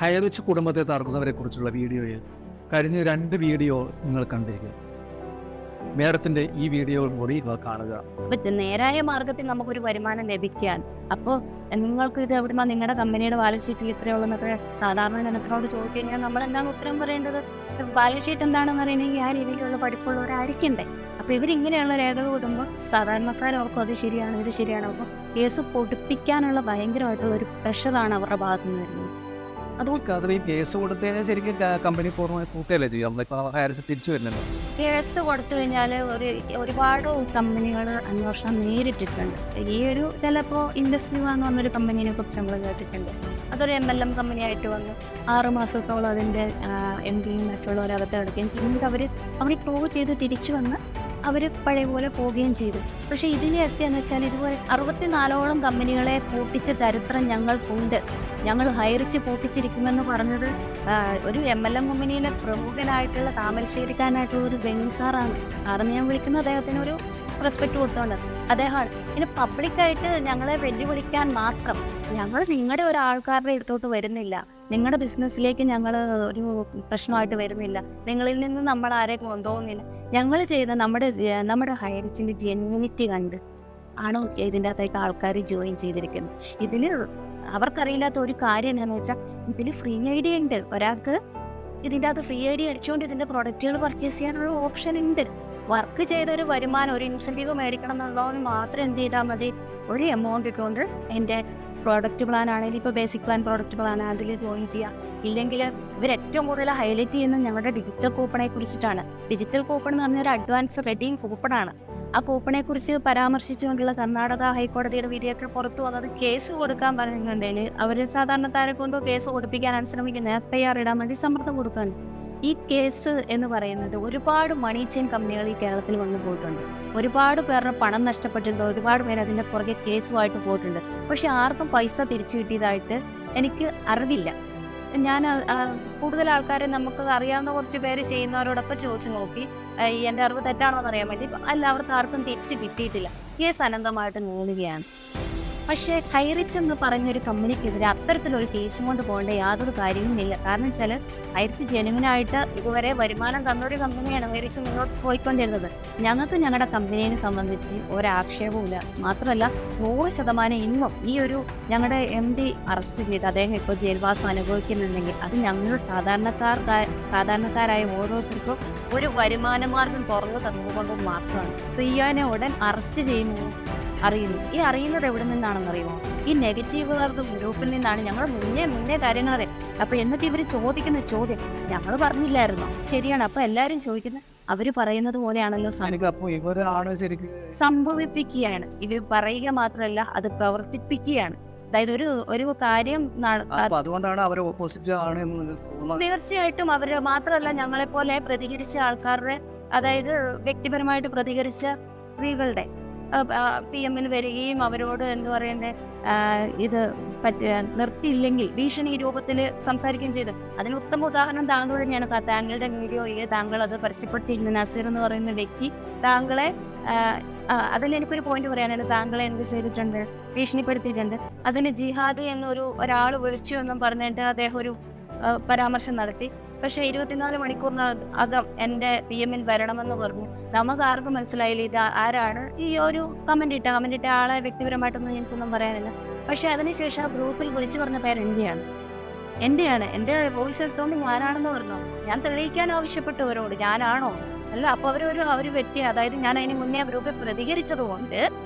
ഹൈറിച്ച് കുടുംബത്തെ തകർക്കുന്നവരെ കുറിച്ചുള്ള വീഡിയോയിൽ കഴിഞ്ഞ 2 വീഡിയോ നിങ്ങൾ കണ്ടിരിക്കും. മേഡത്തിന്റെ ഈ വീഡിയോ കൂടി കാണുക. നേരായ മാർഗത്തിൽ നമുക്കൊരു വരുമാനം ലഭിക്കാൻ അപ്പോൾ നിങ്ങൾക്ക് ഇത് എവിടുന്ന നിങ്ങളുടെ കമ്പനിയുടെ ബാലൻസ് ഷീറ്റിൽ ഇത്രയുള്ളതൊക്കെ സാധാരണ ജനത്തിനോട് ചോദിച്ചു കഴിഞ്ഞാൽ നമ്മളെന്താണ് ഉത്തരം പറയേണ്ടത്? ബാലൻസ് ഷീറ്റ് എന്താണെന്ന് അറിയണമെങ്കിൽ ആ രീതിയിലുള്ള പഠിപ്പുള്ളവരായിരിക്കണ്ടേ. അപ്പോൾ ഇവരിങ്ങനെയുള്ള രേഖകൾ വിടുമ്പോൾ സാധാരണക്കാരവർക്കും അത് ശരിയാണ് ഇത് ശരിയാണ്. അപ്പോൾ കേസ് പൊടിപ്പിക്കാനുള്ള ഭയങ്കരമായിട്ടുള്ള ഒരു പ്രഷറാണ് അവരുടെ ഭാഗത്തു നിന്ന് വരുന്നത്. അതുകൊണ്ട് ഈ കേസ് കൊടുത്തു കഴിഞ്ഞാൽ ശരിക്കും കമ്പനി പൂർണ്ണമായി കൂട്ടുകയല്ലേ ചെയ്യും, ഹൈറിച്ച് തിരിച്ചു വരുന്നുണ്ടോ? കേസ് കൊടുത്തു കഴിഞ്ഞാൽ ഒരുപാട് കമ്പനികൾ അന്വേഷണം നേരിട്ടിട്ടുണ്ട്. ഈ ഒരു ചിലപ്പോൾ ഇൻഡസ്ട്രി എന്ന് പറഞ്ഞൊരു കമ്പനീനെ കുറിച്ച് നമ്മൾ കേട്ടിട്ടുണ്ട്. അതൊരു MLM കമ്പനിയായിട്ട് വന്നു 6 മാസത്തോളം അതിൻ്റെ MDയും മറ്റുള്ളവരകത്ത് കിടക്കുകയും പിന്നീട് അവർ പ്രൂവ് ചെയ്ത് തിരിച്ചു വന്ന് അവർ പഴയ പോലെ പോവുകയും ചെയ്തു. പക്ഷേ ഇതിനെയൊക്കെ എന്ന് വെച്ചാൽ ഇതുപോലെ 64ഓളം കമ്പനികളെ പൂട്ടിച്ച ചരിത്രം ഞങ്ങൾക്കുണ്ട്. ഞങ്ങൾ ഹൈറിച്ച് പൂട്ടിച്ചിരിക്കുമെന്ന് പറഞ്ഞത് ഒരു MLM കമ്പനിയിലെ പ്രമുഖനായിട്ടുള്ള താമരശ്ശേരിക്കാരനായിട്ടുള്ള ഒരു ബെനിസാറാണ്. കാരണം ഞാൻ വിളിക്കുന്ന അദ്ദേഹത്തിന് ഒരു റെസ്പെക്റ്റ് കൊടുത്തോണ്ട് അദ്ദേഹമാണ്. ഇനി പബ്ലിക്കായിട്ട് ഞങ്ങളെ വെല്ലുവിളിക്കാൻ മാത്രം ഞങ്ങൾ നിങ്ങളുടെ ഒരാൾക്കാരുടെ അടുത്തോട്ട് വരുന്നില്ല, നിങ്ങളുടെ ബിസിനസ്സിലേക്ക് ഞങ്ങൾ ഒരു പ്രശ്നമായിട്ട് വരുന്നില്ല, നിങ്ങളിൽ നിന്ന് നമ്മൾ ആരെ കൊണ്ടുപോകുന്നില്ല. ഞങ്ങൾ ചെയ്ത നമ്മുടെ ഹൈറിച്ചിൻ്റെ ജെന്യൂനിറ്റി കണ്ട് ആണോ ഇതിൻ്റെ അകത്തേക്ക് ആൾക്കാർ ജോയിൻ ചെയ്തിരിക്കുന്നത്. ഇതിൽ അവർക്കറിയില്ലാത്ത ഒരു കാര്യം എന്താണെന്ന് വെച്ചാൽ ഇതിൽ ഫ്രീ ഐഡിയ ഉണ്ട്. ഒരാൾക്ക് ഇതിൻ്റെ അകത്ത് ഫ്രീ ഐഡിയ അടിച്ചുകൊണ്ട് ഇതിൻ്റെ പ്രൊഡക്റ്റുകൾ പർച്ചേസ് ചെയ്യാനുള്ള ഓപ്ഷൻ ഉണ്ട്. വർക്ക് ചെയ്തൊരു വരുമാനം ഒരു ഇൻസെൻറ്റീവ് മേടിക്കണം എന്നുള്ളവന് മാത്രം എന്ത് ചെയ്താൽ മതി, ഒരു എമൗണ്ട് കൊണ്ട് എൻ്റെ പ്രോഡക്റ്റ് പ്ലാൻ ആണെങ്കിൽ ഇപ്പോൾ ബേസിക് പ്ലാൻ പ്രോഡക്റ്റ് പ്ലാൻ അതിൽ ജോയിൻ ചെയ്യാം. ഇല്ലെങ്കിൽ ഇവരേറ്റവും കൂടുതൽ ഹൈലൈറ്റ് ചെയ്യുന്നത് ഞങ്ങളുടെ ഡിജിറ്റൽ കൂപ്പണെ കുറിച്ചിട്ടാണ്. ഡിജിറ്റൽ കൂപ്പൺ എന്ന് പറഞ്ഞൊരു അഡ്വാൻസ് വെഡിങ് കൂപ്പണാണ്. ആ കൂപ്പണെ കുറിച്ച് പരാമർശിച്ചുകൊണ്ടുള്ള കർണാടക ഹൈക്കോടതിയുടെ വിധിയൊക്കെ പുറത്തു വന്നത് കേസ് കൊടുക്കാൻ പറയുന്നുണ്ടെങ്കിൽ അവർ സാധാരണക്കാരെ കൊണ്ട് കേസ് കൊടുപ്പിക്കാനാണ് ശ്രമിക്കുന്നത്. FIR ഇടാൻ വേണ്ടി സമ്മർദ്ദം കൊടുക്കുകയാണ്. ഈ കേസ് എന്ന് പറയുന്നത് ഒരുപാട് മണി ചെയിൻ കമ്പനികൾ ഈ കേരളത്തിൽ വന്നു പോയിട്ടുണ്ട്. ഒരുപാട് പേരുടെ പണം നഷ്ടപ്പെട്ടിട്ടുണ്ട്. ഒരുപാട് പേര് അതിൻ്റെ പുറകെ കേസുമായിട്ട് പോയിട്ടുണ്ട്. പക്ഷെ ആർക്കും പൈസ തിരിച്ചു കിട്ടിയതായിട്ട് എനിക്ക് അറിവില്ല. ഞാൻ കൂടുതൽ ആൾക്കാരെ നമുക്ക് അറിയാവുന്ന കുറച്ച് പേര് ചെയ്യുന്നവരോടൊപ്പം ചോദിച്ചു നോക്കി എൻ്റെ അറിവ് തെറ്റാണോ എന്ന് അറിയാൻ വേണ്ടി. എല്ലാവർക്കും ആർക്കും തിരിച്ച് കിട്ടിയിട്ടില്ല. കേസ് അനന്തമായിട്ട് നീളുകയാണ്. പക്ഷേ ഹൈറിച്ച് എന്ന് പറഞ്ഞൊരു കമ്പനിക്കെതിരെ അത്തരത്തിലൊരു കേസും കൊണ്ട് പോകേണ്ട യാതൊരു കാര്യവുമില്ല. കാരണം വെച്ചാൽ ഹൈറിച്ച് ജെനുവിനായിട്ട് ഇതുവരെ വരുമാനം തന്നൊരു കമ്പനിയാണ് ഹൈറിച്ച് മുന്നോട്ട് പോയിക്കൊണ്ടിരുന്നത്. ഞങ്ങൾക്ക് ഞങ്ങളുടെ കമ്പനിയെ സംബന്ധിച്ച് ഒരാക്ഷേപവുമില്ല. മാത്രമല്ല 100% ഇന്നും ഈ ഒരു ഞങ്ങളുടെ MD അറസ്റ്റ് ചെയ്ത് അദ്ദേഹം ഇപ്പോൾ ജയിൽവാസം അനുഭവിക്കുന്നുണ്ടെങ്കിൽ അത് ഞങ്ങൾ സാധാരണക്കാരായ ഓരോരുത്തർക്കും ഒരു വരുമാന മാർഗം തുറന്നു തന്നുകൊണ്ട് മാത്രമാണ്. ചെയ്യാനെ ഉടൻ അറസ്റ്റ് ചെയ്യുന്നു അറിയുന്നു. ഈ അറിയുന്നത് എവിടെ നിന്നാണെന്നറിയുമോ? ഈ നെഗറ്റീവുകാരുടെ ഗ്രൂപ്പിൽ നിന്നാണ്. ഞങ്ങൾ മുന്നേ കാര്യങ്ങൾ അറിയാം. അപ്പോൾ എന്നിട്ട് ഇവർ ചോദിക്കുന്ന ചോദ്യം ഞങ്ങൾ പറഞ്ഞില്ലായിരുന്നോ? ശരിയാണ്. അപ്പോൾ എല്ലാവരും ചോദിക്കുന്നത് അവർ പറയുന്നത് പോലെയാണല്ലോ സംഭവിപ്പിക്കുകയാണ്. ഇത് പറയുക മാത്രമല്ല അത് പ്രവർത്തിപ്പിക്കുകയാണ്. അതായത് ഒരു കാര്യം തീർച്ചയായിട്ടും അവർ മാത്രമല്ല ഞങ്ങളെപ്പോലെ പ്രതികരിച്ച ആൾക്കാരുടെ, അതായത് വ്യക്തിപരമായിട്ട് പ്രതികരിച്ച സ്ത്രീകളുടെ PM-ന് വരികയും അവരോട് എന്ത് പറയണ്ടേ ഇത് നിർത്തിയില്ലെങ്കിൽ ഭീഷണി രൂപത്തിൽ സംസാരിക്കുകയും ചെയ്തു. അതിന് ഉത്തമ ഉദാഹരണം താങ്കൾ തന്നെയാണ്. താങ്കളുടെ വീഡിയോയിൽ താങ്കൾ അത് പരസ്യപ്പെടുത്തിയിരുന്നു. നസീർ എന്ന് പറയുന്ന വ്യക്തി താങ്കളെ അതിൽ എനിക്കൊരു പോയിന്റ് പറയാനാണ്. താങ്കളെ എന്ത് ചെയ്തിട്ടുണ്ട്? ഭീഷണിപ്പെടുത്തിയിട്ടുണ്ട്. അതിന് ജിഹാദ് എന്നൊരു ഒരാൾ വിളിച്ചു എന്നും പറഞ്ഞിട്ട് അദ്ദേഹം ഒരു പരാമർശം നടത്തി. പക്ഷേ 24 മണിക്കൂറിനകം എൻ്റെ PM-ൽ വരണമെന്ന് പറഞ്ഞു. നമുക്ക് ആർക്കും മനസ്സിലായില്ല ഇത് ആരാണ് ഈ ഒരു കമൻ്റ് ഇട്ട ആളെ വ്യക്തിപരമായിട്ടൊന്നും എനിക്കൊന്നും പറയാനില്ല. പക്ഷേ അതിനുശേഷം ആ ഗ്രൂപ്പിൽ വിളിച്ചു പറഞ്ഞ പേര് എൻ്റെയാണ്. എൻ്റെ വോയിസ് എടുത്തോണ്ട് ഞാനാണെന്ന് പറഞ്ഞു. ഞാൻ തെളിയിക്കാൻ ആവശ്യപ്പെട്ടവരോട് ഞാനാണോ അല്ല. അപ്പോൾ അവർ വ്യക്തി, അതായത് ഞാൻ അതിന് മുന്നേ ആ ഗ്രൂപ്പിൽ പ്രതികരിച്ചത് കൊണ്ട്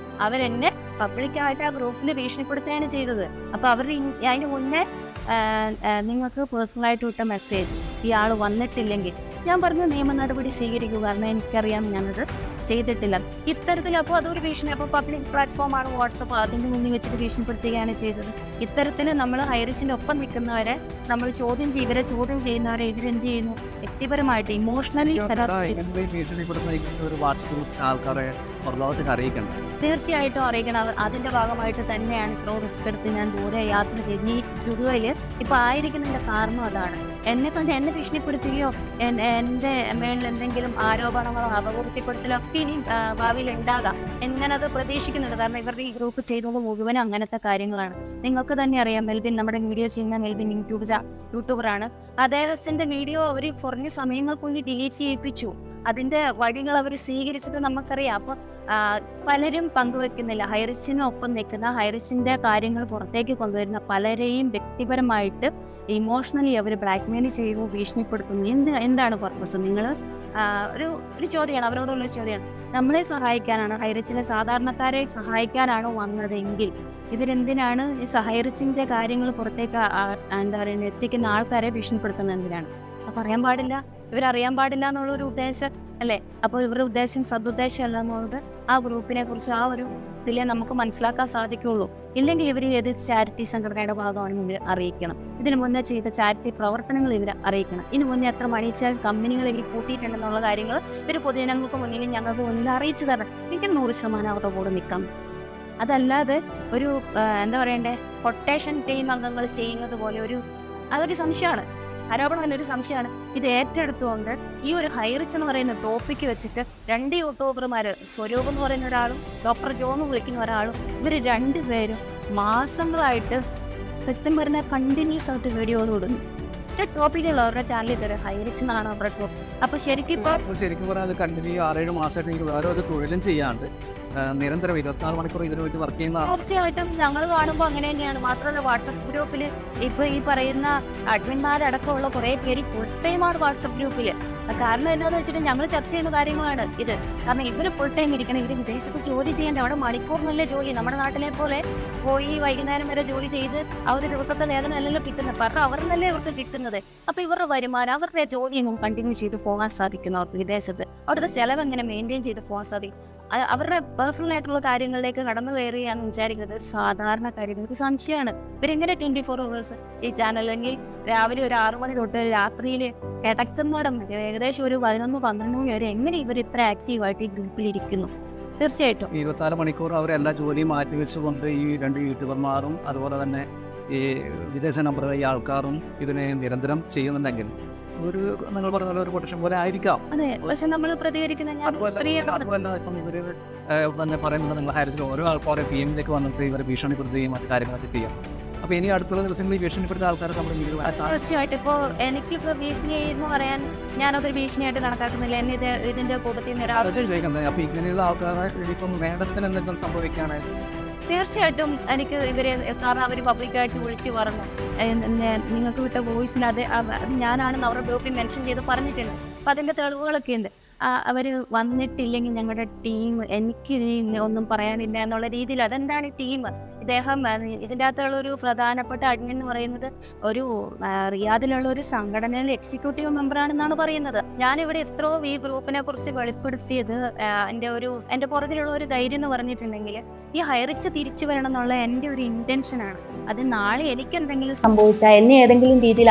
അവരെന്നെ പബ്ലിക്കായിട്ട് ആ ഗ്രൂപ്പിൽ ഭീഷണിപ്പെടുത്തുകയാണ് ചെയ്തത്. അപ്പോൾ അതിന് മുന്നേ നിങ്ങൾക്ക് പേഴ്സണലായിട്ട് വിട്ട മെസ്സേജ് ഇയാൾ വന്നിട്ടില്ലെങ്കിൽ ഞാൻ പറഞ്ഞു നിയമ നടപടി സ്വീകരിക്കുക. കാരണം എനിക്കറിയാം ഞാനത് ചെയ്തിട്ടില്ല. ഇത്തരത്തിൽ അപ്പോൾ അതൊരു ഭീഷണി. അപ്പോൾ പബ്ലിക് പ്ലാറ്റ്ഫോമാണ് വാട്സപ്പ്, അതിൻ്റെ മുന്നിൽ വെച്ചിട്ട് ഭീഷണിപ്പെടുത്തുകയാണ് ചെയ്തത്. ഇത്തരത്തിൽ നമ്മൾ ഹൈറിച്ചിൻ്റെ ഒപ്പം നിൽക്കുന്നവരെ നമ്മൾ ഇവരെ ചോദ്യം ചെയ്യുന്നവരെ ഇവരെന്ത് ചെയ്യുന്നു? വ്യക്തിപരമായിട്ട് ഇമോഷണലി തീർച്ചയായിട്ടും അറിയിക്കണം. അതിൻ്റെ ഭാഗമായിട്ട് തന്നെയാണ് ഇത്രയും റിസ്ക് എടുത്ത് ഞാൻ ദൂരെ യാത്ര ചെയ്ത് ഈ സ്റ്റുഡിയോയിൽ ഇപ്പൊ ആയിരിക്കുന്നതിന്റെ കാരണം അതാണ്. എന്നെ ഭീഷണിപ്പെടുത്തുകയോ എൻ്റെ മേളിൽ എന്തെങ്കിലും ആരോപണങ്ങളോ അപകീർത്തിപ്പെടുത്തലോ ഒക്കെ ഇനി ഭാവിയിൽ ഉണ്ടാകാം എങ്ങനത് പ്രതീക്ഷിക്കുന്നുണ്ട്. കാരണം ഇവരുടെ ഈ ഗ്രൂപ്പ് ചെയ്തത് മുഴുവനും അങ്ങനത്തെ കാര്യങ്ങളാണ്. നിങ്ങൾക്ക് തന്നെ അറിയാം, മെൽബിൻ നമ്മുടെ വീഡിയോ ചെയ്യുന്ന മെൽബിൻ യൂട്യൂബറാണ്. അദ്ദേഹത്തിന്റെ വീഡിയോ അവർ കുറഞ്ഞ സമയങ്ങൾക്കുള്ളിൽ ഡിലീറ്റ് ചെയ്യിപ്പിച്ചു. അതിന്റെ വഴികൾ അവർ സ്വീകരിച്ചത് നമുക്കറിയാം. അപ്പൊ പലരും പങ്കുവെക്കുന്നില്ല. ഹൈറിച്ചിനൊപ്പം നിൽക്കുന്ന, ഹൈറിച്ചിന്റെ കാര്യങ്ങൾ പുറത്തേക്ക് കൊണ്ടുവരുന്ന പലരെയും വ്യക്തിപരമായിട്ട് ഇമോഷണലി അവർ ബ്ലാക്ക്മെയിൽ ചെയ്യുന്നു, ഭീഷണിപ്പെടുത്തുന്നു. എന്താണ് പർപ്പസ്? നിങ്ങൾ ഒരു ചോദ്യമാണ്, അവരോടുള്ള ചോദ്യമാണ്. നമ്മളെ സഹായിക്കാനാണ്, ഹൈറിച്ചിലെ സാധാരണക്കാരെ സഹായിക്കാനാണോ വന്നതെങ്കിൽ ഇവരെന്തിനാണ് ഈ ഹൈറിച്ചിന്റെ കാര്യങ്ങൾ പുറത്തേക്ക് എന്താ പറയുക എത്തിക്കുന്ന ആൾക്കാരെ ഭീഷണിപ്പെടുത്തുന്നത് എന്തിനാണ്? അപ്പം അറിയാൻ പാടില്ല, ഇവരറിയാൻ പാടില്ല എന്നുള്ളൊരു ഉദ്ദേശം അല്ലേ? അപ്പോൾ ഇവരുടെ ഉദ്ദേശം സദുദ്ദേശം അല്ല എന്നുള്ളത് ആ ഗ്രൂപ്പിനെ കുറിച്ച് ആ ഒരു ഇതിലെ നമുക്ക് മനസ്സിലാക്കാൻ സാധിക്കുള്ളൂ. ഇല്ലെങ്കിൽ ഇവർ ഏത് ചാരിറ്റി സംഘടനയുടെ ഭാഗമാണെന്ന് ഇവർ അറിയിക്കണം. ഇതിനു മുന്നേ ചെയ്ത ചാരിറ്റി പ്രവർത്തനങ്ങൾ ഇവർ അറിയിക്കണം. ഇതിനു മുന്നേ എത്ര മണിച്ചാൽ കമ്പനികൾ ഇവർ കൂട്ടിയിട്ടുണ്ടെന്നുള്ള കാര്യങ്ങൾ ഇവർ പൊതുജനങ്ങൾക്ക് മുന്നിൽ ഞങ്ങൾക്ക് മുന്നിൽ അറിയിച്ചു തരണം. എനിക്ക് 100% അവരുടെ കൂടെ നിൽക്കാം. അതല്ലാതെ ഒരു എന്താ പറയണ്ടേ, കൊട്ടേഷൻ ടീം അംഗങ്ങൾ ചെയ്യുന്നത് പോലെ അതൊരു സംശയമാണ്, ആരോപണം തന്നെ ഒരു സംശയമാണ്. ഇത് ഏറ്റെടുത്തുകൊണ്ട് ഈ ഒരു ഹൈറിച്ച് എന്ന് പറയുന്ന ടോപ്പിക്ക് വെച്ചിട്ട് 2 യൂട്യൂബർമാർ, സ്വരൂപ് എന്ന് പറയുന്ന ഒരാളും ഡോക്ടർ ജോ എന്ന് വിളിക്കുന്ന ഒരാളും, ഇവർ 2 പേരും മാസങ്ങളായിട്ട് സത്യം പറഞ്ഞാൽ കണ്ടിന്യൂസ് ആയിട്ട് വീഡിയോകൾ ഇടുന്നു. ടോപ്പിക്കുകൾ അവരുടെ ചാനലിൽ തരും, ഹൈറിച്ച് എന്നാണ് അവരുടെ ടോപ്പ്. അപ്പൊ ശരിക്കും പറഞ്ഞാൽ കണ്ടിന്യൂ 6-7 മാസമായിട്ട് എനിക്ക് വേറെ ഒരു തൊഴിലും ചെയ്യാണ്ട് നിരന്തരം 24 മണിക്കൂർ ഇതിനു വേണ്ടി വർക്ക് ചെയ്യുന്ന. തീർച്ചയായിട്ടും ഞങ്ങൾ കാണുമ്പോൾ അങ്ങനെ തന്നെയാണ്. മാത്രമല്ല വാട്സപ്പ് ഗ്രൂപ്പിൽ ഇപ്പൊ ഈ പറയുന്ന അഡ്മിന്മാരടക്കമുള്ള കുറെ പേര് ഫുൾ ടൈമാണ് വാട്സപ്പ് ഗ്രൂപ്പിൽ. കാരണം എന്താണെന്ന് വെച്ചിട്ട് ഞങ്ങൾ ചർച്ച ചെയ്യുന്ന കാര്യങ്ങളാണ് ഇത്. കാരണം ഇവര് ഫുൾ ടൈം ഇരിക്കണം, ഇവര് വിദേശത്ത് ജോലി ചെയ്യേണ്ട, അവിടെ മണിക്കൂറിനല്ലേ ജോലി. നമ്മുടെ നാട്ടിലെ പോലെ പോയി വൈകുന്നേരം വരെ ജോലി ചെയ്ത് ആ ഒരു ദിവസത്തെ വേതനം അല്ലല്ലോ കിട്ടുന്നത്, കാരണം അവരിന്നല്ലേ ഇവർക്ക് കിട്ടുന്നത്. അപ്പൊ ഇവരുടെ വരുമാനം, അവരുടെ ജോലി എങ്ങനെ കണ്ടിന്യൂ ചെയ്ത് പോകാൻ സാധിക്കുന്നു അവർക്ക് വിദേശത്ത്? അവിടുത്തെ ചെലവ് എങ്ങനെ മെയിൻറ്റെയിൻ ചെയ്ത് പോകാൻ സാധിക്കും? അവരുടെ പേഴ്സണൽ ആയിട്ടുള്ള കാര്യങ്ങളിലേക്ക് കടന്നു കയറുകയാണെന്ന് വിചാരിക്കുന്നത് സാധാരണ കാര്യങ്ങൾക്ക് സംശയമാണ്. ഇവരെങ്ങനെ 24 hours ഈ ചാനൽ, അല്ലെങ്കിൽ രാവിലെ ഒരു 6 മണി തൊട്ട് രാത്രിയിൽ കിടക്കുന്നിടം വരെ ഏകദേശം ഒരു 11-12 മണി വരെ എങ്ങനെ ഇവർ ഇത്ര ആക്റ്റീവായിട്ട് ഈ ഗ്രൂപ്പിൽ ഇരിക്കുന്നു? തീർച്ചയായിട്ടും 24 മണിക്കൂർ അവരെല്ലാ ജോലിയും മാറ്റിവെച്ചുകൊണ്ട് ഈ 2 യൂട്യൂബർമാരും അതുപോലെ തന്നെ ഈ വിദേശ നമ്പർ ഈ ആൾക്കാരും ഇതിനെ നിരന്തരം ചെയ്യുന്നുണ്ടെങ്കിൽ നിങ്ങൾ പറഞ്ഞ പോലെ ഒരു കൊട്ടേഷൻ പോലെ ആയിരിക്കാം. അതെ, പക്ഷെ നമ്മൾ പ്രതികരിക്കുന്ന ഇപ്പം ഇവര് പറയുന്നത് നിങ്ങൾ ഹൈറിച്ചിൽ ഓരോ ആൾക്കാരെ PMലേക്ക് വന്നിട്ട് ഇവരെ ഭീഷണിപ്പെടുത്തുകയും മറ്റു കാര്യങ്ങളൊക്കെ ചെയ്യാം. അപ്പൊ ഇനി അടുത്തുള്ള ദിവസങ്ങളിൽ ഭീഷണിപ്പെടുത്തുന്ന ആൾക്കാരെ നമ്മൾ തീർച്ചയായിട്ടും ഇപ്പോ എനിക്കിപ്പോ ഭീഷണി എന്ന് പറയാൻ ഞാനതൊരു ഭീഷണിയായിട്ട് കണക്കാക്കുന്നില്ല. എന്നെ ഇതിന്റെ കൂട്ടത്തിൽ ചോദിക്കുന്നത്. അപ്പൊ ഇങ്ങനെയുള്ള ആൾക്കാരെ ഇപ്പം മേഡത്തിന് എന്തെങ്കിലും സംഭവിക്കുകയാണെങ്കിൽ തീർച്ചയായിട്ടും എനിക്ക് ഇവരെ, കാരണം അവർ പബ്ലിക്കായിട്ട് വിളിച്ച് പറഞ്ഞു, നിങ്ങൾക്ക് വിട്ട വോയിസിൽ അത് ഞാനാണെന്ന് അവരുടെ ഗ്രൂപ്പിൽ മെൻഷൻ ചെയ്ത് പറഞ്ഞിട്ടുണ്ട്. അപ്പം അതിൻ്റെ തെളിവുകളൊക്കെ ഉണ്ട്. അവർ വന്നിട്ടില്ലെങ്കിൽ ഞങ്ങളുടെ ടീം, എനിക്ക് ഒന്നും പറയാനില്ല എന്നുള്ള രീതിയിൽ. അതെന്താണ് ടീം? ഇദ്ദേഹം ഇതിൻ്റെ അകത്തുള്ള ഒരു പ്രധാനപ്പെട്ട അഡ്മിൻ എന്ന് പറയുന്നത് ഒരു റിയാദിലുള്ള ഒരു സംഘടനയിലെ എക്സിക്യൂട്ടീവ് മെമ്പറാണെന്നാണ് പറയുന്നത്. ഞാനിവിടെ എത്രയോ ഈ ഗ്രൂപ്പിനെ കുറിച്ച് വെളിപ്പെടുത്തിയത് എൻ്റെ പുറകിലുള്ള ഒരു ധൈര്യം എന്ന് പറഞ്ഞിട്ടുണ്ടെങ്കിൽ ഈ ഹൈറിച്ച് തിരിച്ചു വരണം എന്നുള്ള എൻ്റെ ഒരു ഇൻറ്റൻഷനാണ്. അത് നാളെ എനിക്ക് എന്തെങ്കിലും സംഭവിച്ചാൽ, എന്നെ ഏതെങ്കിലും രീതിയിൽ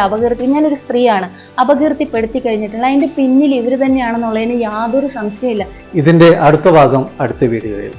ഞാനൊരു സ്ത്രീയാണ്, അപകീർത്തിപ്പെടുത്തി കഴിഞ്ഞിട്ടുള്ള അതിൻ്റെ പിന്നിൽ ഇവർ തന്നെയാണെന്നുള്ളതിന് യാതൊരു സംശയമില്ല. ഇതിൻ്റെ അടുത്ത ഭാഗം അടുത്ത വീഡിയോയിൽ.